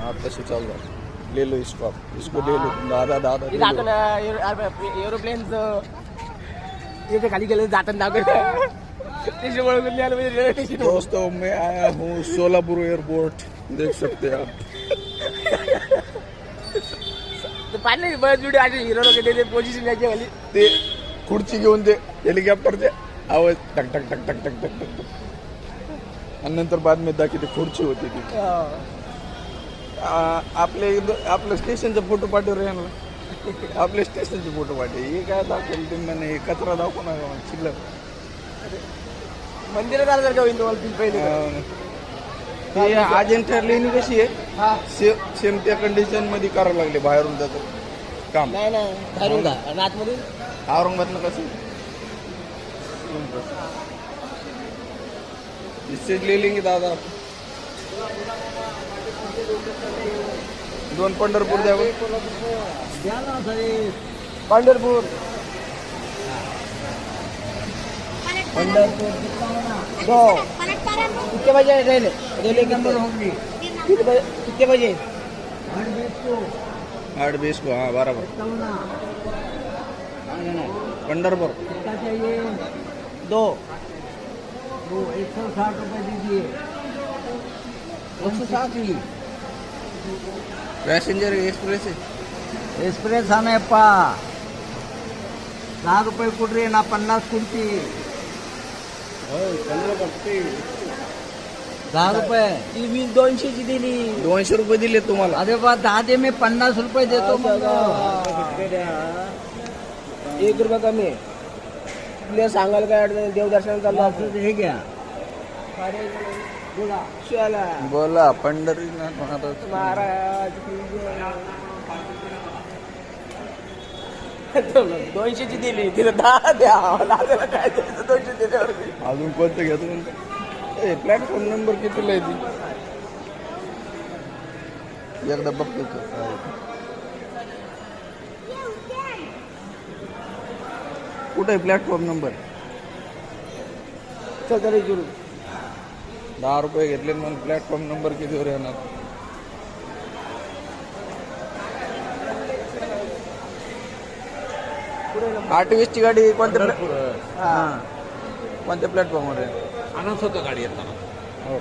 आताशी चालू झालं. ले लो स्टॉप इसको ले लो दादा दादा ले लो. एरोप्लेन इथे खाली गेलं जाताना स्टेशन वळून निघालं म्हणजे रेल्वे स्टेशन. दोस्तों मैं आया हूँ सोलापुर एयरपोर्ट, देख सकते हैं आप. पाहिजे बरेच व्हिडिओ असे हिरो लोक ते पोझिशन घ्यायची खाली ते खुर्ची घेऊन ते हेलिकॉप्टरचे आवाज टक टक टक टक टक टक टक. आणि नंतर बाद में दाखी ती खुर्ची होती ती. आपल्या स्टेशनचे फोटो पाठव रे ना. आपल्या स्टेशनचे फोटो पाठव. हे काय दाखवलं तुम्ही कचरा दाखवू नका शिल्लक. मंदिरात आलं का होईल तुम्हाला पहिले ते अजिंठा लेणी कशी आहे सेम त्या कंडिशन मध्ये करावं लागले बाहेरून जातो काम. नाही नाही बाहेरून का आणि आतमधून औरंगाबादनं कसं इससे ले लेंगे दादा. 2 पंढरपूर द्यावं. पंढरपूर दो कितने बजे रेल कितने बजे 8:20 को. हाँ बराबर. पंढरपूर दो 160 रुपये दीजिए. 160 पॅसेंजर एक्सप्रेस आहे. एक्सप्रेस अप्पा 10 रुपये कुठे ना 50 कुठची. 10 रुपये ती 200 ची दिली. 200 रुपये दिले तुम्हाला. अरे बा 10 दे, मी 50 रुपये देतो. मग 1 रुपया कमी आहे. तुला सांगायला काय अडचण नाही, देवदर्शन चालू असं हे घ्या. चला बोला पंढरीनाथ महाराज की जय. 200 ची दिली तिला 10 द्या. दादाला काय द्यायचं 200 दिल्यावर. अजून कोणतं घेतो म्हणतो. प्लॅटफॉर्म नंबर कितीला आहे ती एकदा बघतो. कुठे आहे प्लॅटफॉर्म नंबर. चल तरी सुरू 10 रुपये घेतले मग प्लॅटफॉर्म नंबर कितीवर येणार. आठ 20 ची गाडी कोणत्या कोणत्या प्लॅटफॉर्मवर आहे. अनाउन्स होतं गाडी येताना. हो.